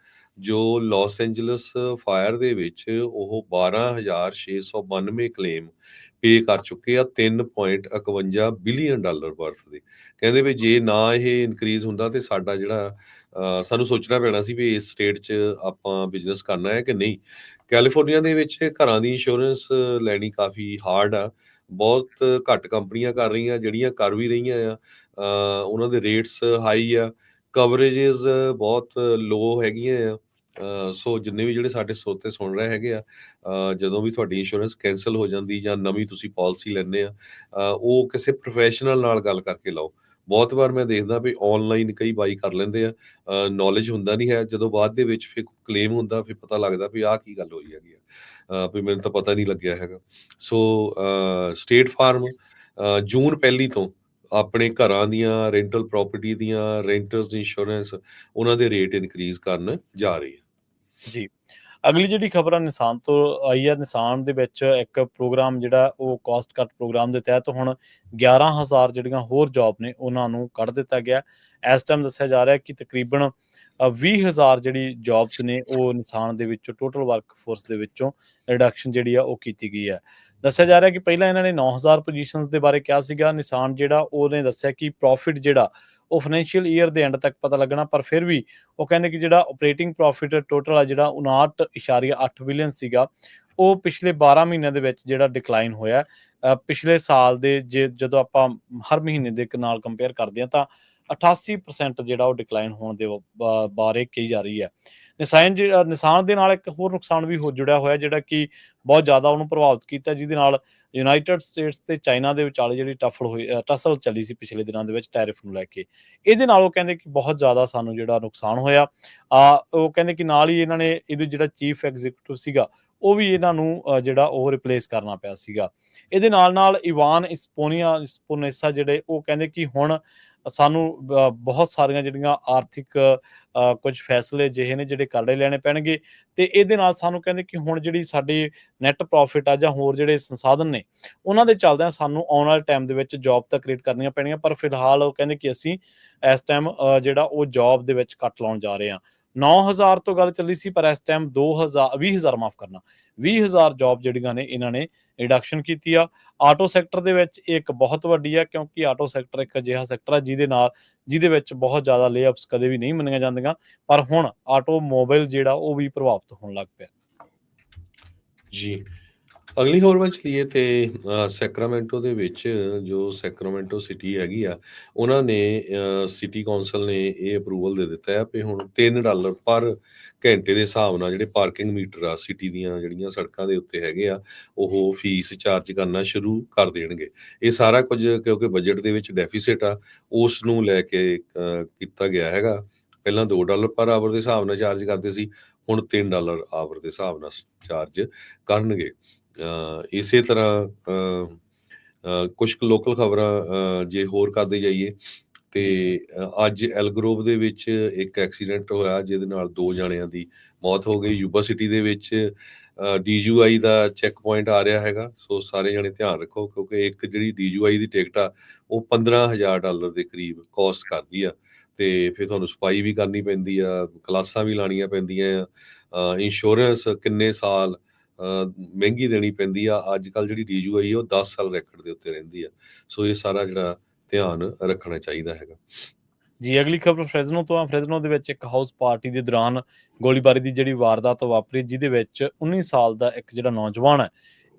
ਜੋ ਲਾਸ ਐਂਜਲਸ ਫਾਇਰ ਦੇ ਵਿੱਚ ਉਹ $12,692 ਕਲੇਮ ਪੇ ਕਰ ਚੁੱਕੇ ਆ, $3.51 ਬਿਲੀਅਨ ਵਰਥ ਦੇ। ਕਹਿੰਦੇ ਵੀ ਜੇ ਨਾ ਇਹ ਇਨਕਰੀਜ਼ ਹੁੰਦਾ ਤੇ ਸਾਡਾ ਜਿਹੜਾ ਸਾਨੂੰ ਸੋਚਣਾ ਪੈਣਾ ਸੀ ਵੀ ਇਸ ਸਟੇਟ 'ਚ ਆਪਾਂ ਬਿਜ਼ਨਸ ਕਰਨਾ ਹੈ ਕਿ ਨਹੀਂ। ਕੈਲੀਫੋਰਨੀਆ ਦੇ ਵਿੱਚ ਘਰਾਂ ਦੀ ਇੰਸ਼ੋਰੈਂਸ ਲੈਣੀ ਕਾਫੀ ਹਾਰਡ ਆ। ਬਹੁਤ ਘੱਟ ਕੰਪਨੀਆਂ ਕਰ ਰਹੀਆਂ, ਜਿਹੜੀਆਂ ਕਰ ਵੀ ਰਹੀਆਂ ਆ ਉਹਨਾਂ ਦੇ ਰੇਟਸ ਹਾਈ ਆ, ਕਵਰੇਜਸ ਬਹੁਤ ਲੋ ਹੈਗੀਆਂ ਆ। ਸੋ ਜਿੰਨੇ ਵੀ ਜਿਹੜੇ ਸਾਡੇ ਸਰੋਤੇ ਸੁਣ ਰਹੇ ਹੈਗੇ ਆ, ਜਦੋਂ ਵੀ ਤੁਹਾਡੀ ਇੰਸ਼ੋਰੈਂਸ ਕੈਂਸਲ ਹੋ ਜਾਂਦੀ ਜਾਂ ਨਵੀਂ ਤੁਸੀਂ ਪਾਲਿਸੀ ਲੈਂਦੇ ਆ, ਉਹ ਕਿਸੇ ਪ੍ਰੋਫੈਸ਼ਨਲ ਨਾਲ ਗੱਲ ਕਰਕੇ ਲਾਓ। ਬਹੁਤ ਵਾਰ ਮੈਂ ਦੇਖਦਾ ਵੀ ਆਨਲਾਈਨ ਕਈ ਬਾਈ ਕਰ ਲੈਂਦੇ ਆ, ਨੌਲੇਜ ਹੁੰਦਾ ਨਹੀਂ ਹੈ, ਜਦੋਂ ਬਾਅਦ ਦੇ ਵਿੱਚ ਫਿਰ ਕਲੇਮ ਹੁੰਦਾ ਫਿਰ ਪਤਾ ਲੱਗਦਾ ਵੀ ਆਹ ਕੀ ਗੱਲ ਹੋਈ ਹੈਗੀ ਆ, ਵੀ ਮੈਨੂੰ ਤਾਂ ਪਤਾ ਨਹੀਂ ਲੱਗਿਆ ਹੈਗਾ। ਸੋ ਸਟੇਟ ਫਾਰਮ ਜੂਨ ਪਹਿਲੀ ਤੋਂ ਆਪਣੇ ਘਰਾਂ ਦੀਆਂ ਰੈਂਟਲ ਪ੍ਰਾਪਰਟੀ ਦੀਆਂ ਰੈਂਟਰਸ ਇੰਸ਼ੋਰੈਂਸ ਉਹਨਾਂ ਦੇ ਰੇਟ ਇਨਕਰੀਜ਼ ਕਰਨ ਜਾ ਰਹੀ ਹੈ। ਜੀ। ਅਗਲੀ ਜਿਹੜੀ ਖਬਰ ਆ ਨਿਸਾਨ ਤੋਂ ਆਈ ਆ, ਨਿਸਾਨ ਦੇ ਵਿੱਚ ਇੱਕ ਪ੍ਰੋਗਰਾਮ ਜਿਹੜਾ ਉਹ ਕਾਸਟ ਕੱਟ ਪ੍ਰੋਗਰਾਮ ਦੇ ਤਹਿਤ ਹੁਣ 11,000 ਜਿਹੜੀਆਂ ਹੋਰ ਜੌਬ ਨੇ ਉਹਨਾਂ ਨੂੰ ਕੱਢ ਦਿੱਤਾ ਗਿਆ। ਇਸ ਟਾਈਮ ਦੱਸਿਆ ਜਾ ਰਿਹਾ ਕਿ ਤਕਰੀਬਨ 20,000 ਜਿਹੜੀ ਜੌਬਸ ਨੇ ਉਹ ਨਿਸਾਨ ਦੇ ਵਿੱਚੋਂ ਟੋਟਲ ਵਰਕਫੋਰਸ ਦੇ ਵਿੱਚੋਂ ਰਿਡਕਸ਼ਨ ਜਿਹੜੀ ਆ ਉਹ ਕੀਤੀ ਗਈ ਹੈ। ਦੱਸਿਆ ਜਾ ਰਿਹਾ ਕਿ ਪਹਿਲਾਂ ਇਹਨਾਂ ਨੇ 9,000 ਪੋਜੀਸ਼ਨਸ ਦੇ ਬਾਰੇ ਕਿਹਾ ਸੀਗਾ। ਨਿਸਾਨ ਜਿਹੜਾ ਉਹਨੇ ਦੱਸਿਆ ਕਿ ਪ੍ਰੋਫਿਟ ਜਿਹੜਾ ਉਹ ਫਾਈਨੈਂਸ਼ੀਅਲ ਈਅਰ ਦੇ ਐਂਡ ਤੱਕ ਪਤਾ ਲੱਗਣਾ, ਪਰ ਫਿਰ ਵੀ ਉਹ ਕਹਿੰਦੇ ਕਿ ਜਿਹੜਾ ਆਪਰੇਟਿੰਗ ਪ੍ਰੋਫਿਟ ਟੋਟਲ ਆ ਜਿਹੜਾ 59.8 ਬਿਲੀਅਨ ਸੀਗਾ, ਉਹ ਪਿਛਲੇ 12 ਮਹੀਨਿਆਂ ਦੇ ਵਿੱਚ ਜਿਹੜਾ ਡਿਕਲਾਈਨ ਹੋਇਆ। ਪਿਛਲੇ ਸਾਲ ਦੇ ਜਦੋਂ ਆਪਾਂ ਹਰ ਮਹੀਨੇ ਦੇ ਨਾਲ ਕੰਪੇਅਰ ਕਰਦੇ ਹਾਂ ਤਾਂ 88% ਜਿਹੜਾ ਉਹ ਡਿਕਲਾਈਨ ਹੋਣ ਦੇ ਬਾਰੇ ਕਹੀ ਜਾ ਰਹੀ ਹੈ। ਨਿਸਾਨ ਦੇ ਨਾਲ ਇੱਕ ਹੋਰ ਨੁਕਸਾਨ ਵੀ ਹੋ ਜੁੜਿਆ ਹੋਇਆ ਜਿਹੜਾ ਕਿ ਬਹੁਤ ਜ਼ਿਆਦਾ ਉਹਨੂੰ ਪ੍ਰਭਾਵਿਤ ਕੀਤਾ, ਜਿਹਦੇ ਨਾਲ ਯੂਨਾਈਟਿਡ ਸਟੇਟਸ ਤੇ ਚਾਈਨਾ ਦੇ ਵਿਚਾਲੇ ਜਿਹੜੀ ਟਸਲ ਚੱਲੀ ਸੀ ਪਿਛਲੇ ਦਿਨਾਂ ਦੇ ਵਿੱਚ ਟੈਰਿਫ ਨੂੰ ਲੈ ਕੇ। ਇਹਦੇ ਨਾਲ ਉਹ ਕਹਿੰਦੇ ਕਿ ਬਹੁਤ ਜ਼ਿਆਦਾ ਸਾਨੂੰ ਜਿਹੜਾ ਨੁਕਸਾਨ ਹੋਇਆ। ਉਹ ਕਹਿੰਦੇ ਕਿ ਨਾਲ ਹੀ ਇਹਨਾਂ ਨੇ ਇਹਦੇ ਜਿਹੜਾ ਚੀਫ ਐਗਜ਼ੀਕਿਊਟਿਵ ਸੀਗਾ ਉਹ ਵੀ ਇਹਨਾਂ ਨੂੰ ਜਿਹੜਾ ਉਹ ਰਿਪਲੇਸ ਕਰਨਾ ਪਿਆ ਸੀਗਾ। ਇਹਦੇ ਨਾਲ ਇਵਾਨ ਸਪੋਨੇਸਾ ਜਿਹੜੇ ਉਹ ਕਹਿੰਦੇ ਕਿ ਹੁਣ ਸਾਨੂੰ ਬਹੁਤ ਸਾਰੀਆਂ ਜਿਹੜੀਆਂ ਆਰਥਿਕ ਕੁਝ ਫੈਸਲੇ ਅਜਿਹੇ ਨੇ ਜਿਹੜੇ ਕਰੜੇ ਲੈਣੇ ਪੈਣਗੇ, ਤੇ ਇਹਦੇ ਨਾਲ ਸਾਨੂੰ ਕਹਿੰਦੇ ਕਿ ਹੁਣ ਜਿਹੜੀ ਸਾਡੀ ਨੈਟ ਪ੍ਰੋਫਿਟ ਆ ਜਾਂ ਹੋਰ ਜਿਹੜੇ ਸੰਸਾਧਨ ਨੇ ਉਹਨਾਂ ਦੇ ਚੱਲਦਿਆਂ ਸਾਨੂੰ ਆਉਣ ਵਾਲੇ ਟਾਈਮ ਦੇ ਵਿੱਚ ਜੌਬ ਤਾਂ ਕ੍ਰੀਏਟ ਕਰਨੀਆਂ ਪੈਣੀਆਂ, ਪਰ ਫਿਲਹਾਲ ਉਹ ਕਹਿੰਦੇ ਕਿ ਅਸੀਂ ਇਸ ਟਾਈਮ ਜਿਹੜਾ ਉਹ ਜੌਬ ਦੇ ਵਿੱਚ ਕੱਟ ਲਾਉਣ ਜਾ ਰਹੇ ਹਾਂ। 9,000 ਤੋਂ ਗੱਲ ਚੱਲੀ ਸੀ, ਪਰ ਇਸ ਟਾਈਮ 20,000 ਮਾਫ ਕਰਨਾ 20,000 ਜੌਬ ਜਿਹੜੀਆਂ ਨੇ ਇਹਨਾਂ ਨੇ ਰਿਡਕਸ਼ਨ ਕੀਤੀ ਆ। ਆਟੋ ਸੈਕਟਰ ਦੇ ਵਿੱਚ ਇਹ ਇੱਕ ਬਹੁਤ ਵੱਡੀ ਆ, ਕਿਉਂਕਿ ਆਟੋ ਸੈਕਟਰ ਇੱਕ ਅਜਿਹਾ ਸੈਕਟਰ ਆ ਜਿਹਦੇ ਵਿੱਚ ਬਹੁਤ ਜ਼ਿਆਦਾ ਲੇਆਫਸ ਕਦੇ ਵੀ ਨਹੀਂ ਮੰਨੀਆਂ ਜਾਂਦੀਆਂ, ਪਰ ਹੁਣ ਆਟੋਮੋਬਾਈਲ ਜਿਹੜਾ ਉਹ ਵੀ ਪ੍ਰਭਾਵਿਤ ਹੋਣ ਲੱਗ ਪਿਆ। ਜੀ, ਅਗਲੀ ਖਬਰ ਵੱਲ ਚਲੀਏ ਤੇ ਸੈਕਰਾਮੈਂਟੋ ਦੇ ਵਿੱਚ ਜੋ ਸੈਕਰਾਮੈਂਟੋ ਸਿਟੀ ਹੈਗੀ ਆ, ਉਹਨਾਂ ਨੇ ਸਿਟੀ ਕੌਂਸਲ ਨੇ ਇਹ ਅਪਰੂਵਲ ਦੇ ਦਿੱਤਾ ਹੈ ਵੀ ਹੁਣ $3 ਪਰ ਘੰਟੇ ਦੇ ਹਿਸਾਬ ਨਾਲ ਜਿਹੜੇ ਪਾਰਕਿੰਗ ਮੀਟਰ ਆ ਸਿਟੀ ਦੀਆਂ ਜਿਹੜੀਆਂ ਸੜਕਾਂ ਦੇ ਉੱਤੇ ਹੈਗੇ ਆ, ਉਹ ਫੀਸ ਚਾਰਜ ਕਰਨਾ ਸ਼ੁਰੂ ਕਰ ਦੇਣਗੇ। ਇਹ ਸਾਰਾ ਕੁਝ ਕਿਉਂਕਿ ਬਜਟ ਦੇ ਵਿੱਚ ਡੈਫੀਸਿਟ ਆ, ਉਸ ਨੂੰ ਲੈ ਕੇ ਕੀਤਾ ਗਿਆ ਹੈਗਾ। ਪਹਿਲਾਂ $2 ਪਰ ਆਵਰ ਦੇ ਹਿਸਾਬ ਨਾਲ ਚਾਰਜ ਕਰਦੇ ਸੀ, ਹੁਣ $3 ਆਵਰ ਦੇ ਹਿਸਾਬ ਨਾਲ ਚਾਰਜ ਕਰਨਗੇ। ਇਸੇ ਤਰ੍ਹਾਂ ਕੁਝ ਕੁ ਲੋਕਲ ਖਬਰਾਂ ਜੇ ਹੋਰ ਕਰਦੇ ਜਾਈਏ ਤੇ ਅੱਜ ਐਲਗਰੋਵ ਦੇ ਵਿੱਚ ਇੱਕ ਐਕਸੀਡੈਂਟ ਹੋਇਆ ਜਿਹਦੇ ਨਾਲ 2 ਜਣਿਆਂ ਦੀ ਮੌਤ ਹੋ ਗਈ। ਯੂਬਾ ਸਿਟੀ ਦੇ ਵਿੱਚ DUI ਦਾ ਚੈੱਕ ਪੁਆਇੰਟ ਆ ਰਿਹਾ ਹੈਗਾ, ਸੋ ਸਾਰੇ ਜਣੇ ਧਿਆਨ ਰੱਖੋ ਕਿਉਂਕਿ ਇੱਕ ਜਿਹੜੀ DUI ਦੀ ਟਿਕਟ ਆ ਉਹ $15,000 ਦੇ ਕਰੀਬ ਕੋਸਟ ਕਰਦੀ ਆ, ਤੇ ਫਿਰ ਤੁਹਾਨੂੰ ਸਫਾਈ ਵੀ ਕਰਨੀ ਪੈਂਦੀ ਆ, ਕਲਾਸਾਂ ਵੀ ਲਾਣੀਆਂ ਪੈਂਦੀਆਂ ਆ, ਇੰਸ਼ੋਰੈਂਸ ਕਿੰਨੇ ਸਾਲ ਮਹਿੰਗੀ ਦੇਣੀ ਪੈਂਦੀ ਆ। ਅੱਜ ਕੱਲ੍ਹ ਜਿਹੜੀ DUI ਉਹ 10 ਸਾਲ ਰੈਕਡ ਦੇ ਉੱਤੇ ਰਹਿੰਦੀ ਆ, ਸੋ ਇਹ ਸਾਰਾ ਜਿਹੜਾ ਧਿਆਨ ਰੱਖਣਾ ਚਾਹੀਦਾ ਹੈਗਾ। ਜੀ, ਅਗਲੀ ਖਬਰ ਫ੍ਰੈਜ਼ਨੋ ਤੋਂ ਆ। ਫ੍ਰੈਜ਼ਨੋ ਦੇ ਵਿੱਚ ਇੱਕ ਹਾਊਸ ਪਾਰਟੀ ਦੇ ਦੌਰਾਨ ਗੋਲੀਬਾਰੀ ਦੀ ਜਿਹੜੀ ਵਾਰਦਾਤ ਵਾਪਰੀ, ਜਿਹਦੇ ਵਿੱਚ 19 ਸਾਲ ਦਾ ਇੱਕ ਜਿਹੜਾ ਨੌਜਵਾਨ ਹੈ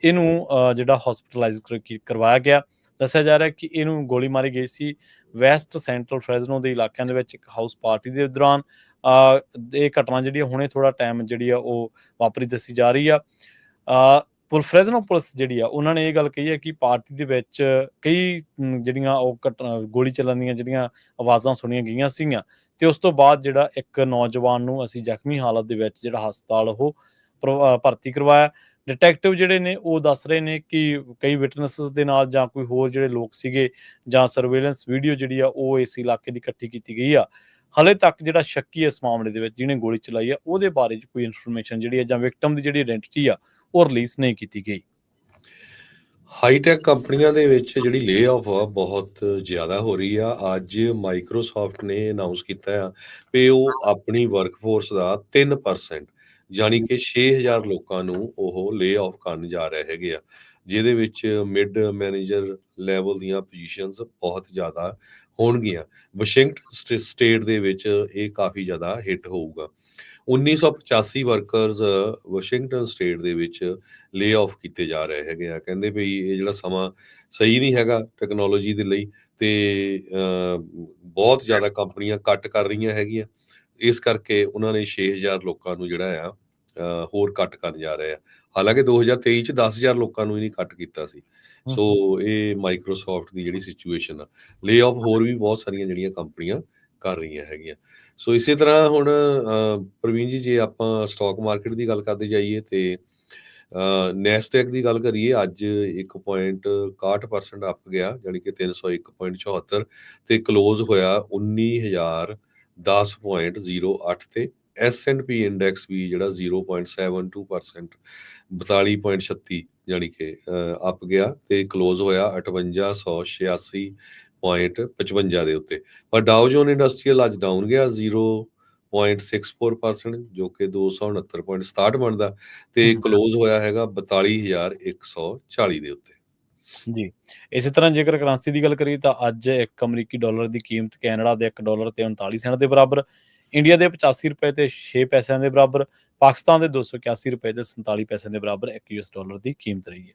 ਇਹਨੂੰ ਜਿਹੜਾ ਹਸਪੀਟਲਾਈਜ਼ ਕਰਵਾਇਆ ਗਿਆ। ਦੱਸਿਆ ਜਾ ਰਿਹਾ ਕਿ ਇਹਨੂੰ ਗੋਲੀ ਮਾਰੀ ਗਈ ਸੀ ਵੈਸਟ ਸੈਂਟਰਲ ਫ੍ਰੈਜ਼ਨੋ ਦੇ ਇਲਾਕਿਆਂ ਦੇ ਵਿੱਚ ਇੱਕ ਹਾਊਸ ਪਾਰਟੀ ਦੇ ਦੌਰਾਨ। ਇਹ ਘਟਨਾ ਜਿਹੜੀ ਹੁਣੇ ਥੋੜਾ ਟਾਈਮ ਜਿਹੜੀ ਆ ਉਹ ਵਾਪਰੀ ਦੱਸੀ ਜਾ ਰਹੀ ਆ। ਫ੍ਰੈਜ਼ਨੋ ਪੁਲਿਸ ਜਿਹੜੀ ਆ ਉਹਨਾਂ ਨੇ ਇਹ ਗੱਲ ਕਹੀ ਹੈ ਕਿ ਪਾਰਟੀ ਦੇ ਵਿੱਚ ਕਈ ਜਿਹੜੀਆਂ ਉਹ ਗੋਲੀ ਚੱਲਣ ਦੀਆਂ ਜਿਹੜੀਆਂ ਆਵਾਜ਼ਾਂ ਸੁਣੀਆਂ ਗਈਆਂ ਸੀਗੀਆਂ, ਤੇ ਉਸ ਤੋਂ ਬਾਅਦ ਜਿਹੜਾ ਇੱਕ ਨੌਜਵਾਨ ਨੂੰ ਅਸੀਂ ਜ਼ਖਮੀ ਹਾਲਤ ਦੇ ਵਿੱਚ ਜਿਹੜਾ ਹਸਪਤਾਲ ਉਹ ਭਰਤੀ ਕਰਵਾਇਆ। ਡਿਟੈਕਟਿਵ ਜਿਹੜੇ ਨੇ ਉਹ ਦੱਸ ਰਹੇ ਨੇ ਕਿ ਕਈ ਵਿਟਨੈਸਸ ਦੇ ਨਾਲ ਜਾਂ ਕੋਈ ਹੋਰ ਜਿਹੜੇ ਲੋਕ ਸੀਗੇ ਜਾਂ ਸਰਵੇਲੈਂਸ ਵੀਡੀਓ ਜਿਹੜੀ ਆ ਉਹ ਇਸ ਇਲਾਕੇ ਦੀ ਇਕੱਠੀ ਕੀਤੀ ਗਈ ਆ। ਹਾਲੇ ਤੱਕ ਜਿਹੜਾ ਸ਼ੱਕੀ ਇਸ ਮਾਮਲੇ ਦੇ ਵਿੱਚ ਜਿਹਨੇ ਗੋਲੀ ਚਲਾਈ ਆ ਉਹਦੇ ਬਾਰੇ ਕੋਈ ਇਨਫੋਰਮੇਸ਼ਨ ਜਿਹੜੀ ਹੈ ਜਾਂ ਵਿਕਟਮ ਦੀ ਜਿਹੜੀ ਆਇਡੈਂਟੀਟੀ ਆ ਉਹ ਰਿਲੀਜ਼ ਨਹੀਂ ਕੀਤੀ ਗਈ। ਹਾਈਟੈਕ ਕੰਪਨੀਆਂ ਦੇ ਵਿੱਚ ਜਿਹੜੀ ਲੇ ਆਫ ਆ ਬਹੁਤ ਜ਼ਿਆਦਾ ਹੋ ਰਹੀ ਆ। ਅੱਜ ਮਾਈਕਰੋਸਾਫਟ ਨੇ ਅਨਾਉਂਸ ਕੀਤਾ ਆ ਵੀ ਉਹ ਆਪਣੀ ਵਰਕਫੋਰਸ ਦਾ 3% ਯਾਨੀ ਕਿ 6,000 ਲੋਕਾਂ ਨੂੰ ਉਹ ਲੇ ਆਫ ਕਰਨ ਜਾ ਰਹੇ ਹੈਗੇ ਆ, ਜਿਹਦੇ ਵਿੱਚ ਮਿਡ ਮੈਨੇਜਰ ਲੈਵਲ ਦੀਆਂ ਪੋਜੀਸ਼ਨਸ ਬਹੁਤ ਜ਼ਿਆਦਾ ਹੋਣਗੀਆਂ। ਵਾਸ਼ਿੰਗਟਨ ਸਟੇਟ ਦੇ ਵਿੱਚ ਇਹ ਕਾਫੀ ਜ਼ਿਆਦਾ ਹਿੱਟ ਹੋਊਗਾ। 1985 ਵਰਕਰਸ ਵਾਸ਼ਿੰਗਟਨ ਸਟੇਟ ਦੇ ਵਿੱਚ ਲੇ ਆਫ ਕੀਤੇ ਜਾ ਰਹੇ ਹੈਗੇ ਆ। ਕਹਿੰਦੇ ਵੀ ਇਹ ਜਿਹੜਾ ਸਮਾਂ ਸਹੀ ਨਹੀਂ ਹੈਗਾ ਟੈਕਨੋਲੋਜੀ ਦੇ ਲਈ, ਤੇ ਬਹੁਤ ਜ਼ਿਆਦਾ ਕੰਪਨੀਆਂ ਕੱਟ ਕਰ ਰਹੀਆਂ ਹੈਗੀਆਂ, ਇਸ ਕਰਕੇ ਉਹਨਾਂ ਨੇ 6,000 ਲੋਕਾਂ ਨੂੰ ਜਿਹੜਾ ਆ ਹੋਰ ਕੱਟ ਕਰਨ ਜਾ ਰਹੇ ਆ। ਹਾਲਾਂਕਿ 2023 ਚ 10,000 ਲੋਕਾਂ ਨੂੰ ਇਹਨੇ ਕੱਟ ਕੀਤਾ ਸੀ। ਹੂੰ, ਸੋ ਹੂੰ। ਇਹ ਮਾਈਕਰੋਸਾਫਟ ਦੀ ਜਿਹੜੀ ਸਿਚੁਏਸ਼ਨ ਆ, ਲੇ-ਆਫ ਹੋਰ ਵੀ ਬਹੁਤ ਸਾਰੀਆਂ ਜਿਹੜੀਆਂ ਕੰਪਨੀਆਂ ਕਰ ਰਹੀਆਂ ਹੈਗੀਆਂ। ਸੋ ਇਸੇ ਤਰ੍ਹਾਂ ਹੁਣ ਪ੍ਰਵੀਨ ਜੀ, ਜੇ ਆਪਾਂ ਸਟਾਕ ਮਾਰਕੀਟ ਦੀ ਗੱਲ ਕਰਦੇ ਜਾਈਏ ਤੇ ਨੈਸਡੈਕ ਦੀ ਗੱਲ ਕਰੀਏ, ਅੱਜ 1.61% ਅਪ ਗਿਆ, ਜਾਣੀ ਕਿ 301.74 ਤੇ ਕਲੋਜ਼ ਹੋਇਆ 19,010.08 ਤੇ। S&P ਇੰਡੈਕਸ ਵੀ ਜਿਹੜਾ 0.72% 42.36 ਜਾਣੀ ਕਿ ਅਪ ਗਿਆ ਤੇ ਕਲੋਜ਼ ਹੋਇਆ 5886.55 ਦੇ ਉੱਤੇ। ਪਰ ਡਾਓ ਜੋਨ ਇੰਡਸਟਰੀਅਲ ਅੱਜ ਡਾਊਨ ਗਿਆ 0.64%, ਜੋ ਕਿ 269.67 ਬਣਦਾ ਤੇ ਹੂੰ, ਕਲੋਜ਼ ਹੋਇਆ ਹੈਗਾ 42,140 ਦੇ ਉੱਤੇ। ਜੀ। ਇਸੇ ਤਰ੍ਹਾਂ ਜੇਕਰ ਕਰੰਸੀ ਦੀ ਗੱਲ ਕਰੀਏ ਤਾਂ ਅੱਜ ਇੱਕ ਅਮਰੀਕੀ ਡਾਲਰ ਦੀ ਕੀਮਤ ਕੈਨੇਡਾ ਦੇ $1 ਤੇ 39 ਸੈਂਟ ਦੇ ਬਰਾਬਰ, ਇੰਡੀਆ ਦੇ 85 ਰੁਪਏ ਤੇ 6 ਪੈਸਿਆਂ ਦੇ ਬਰਾਬਰ, ਪਾਕਿਸਤਾਨ ਦੇ 281 ਰੁਪਏ ਤੇ 47 ਪੈਸਿਆਂ ਦੇ ਬਰਾਬਰ ਇੱਕ US ਡਾਲਰ ਦੀ ਕੀਮਤ ਰਹੀ ਹੈ।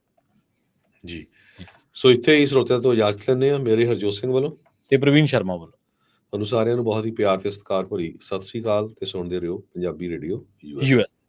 ਜੀ। ਸੋ ਇੱਥੇ ਹੀ ਸਰੋਤਿਆਂ ਤੋਂ ਇਜਾਜ਼ਤ ਲੈਂਦੇ ਹਾਂ। ਮੇਰੇ ਹਰਜੋਤ ਸਿੰਘ ਵੱਲੋਂ ਤੇ ਪ੍ਰਵੀਨ ਸ਼ਰਮਾ ਵੱਲੋਂ ਤੁਹਾਨੂੰ ਸਾਰਿਆਂ ਨੂੰ ਬਹੁਤ ਹੀ ਪਿਆਰ ਤੇ ਸਤਿਕਾਰ ਭਰੀ ਸਤਿ ਸ੍ਰੀ ਅਕਾਲ ਤੇ ਸੁਣਦੇ ਰਹੋ ਪੰਜਾਬੀ ਰੇਡੀਓ US। US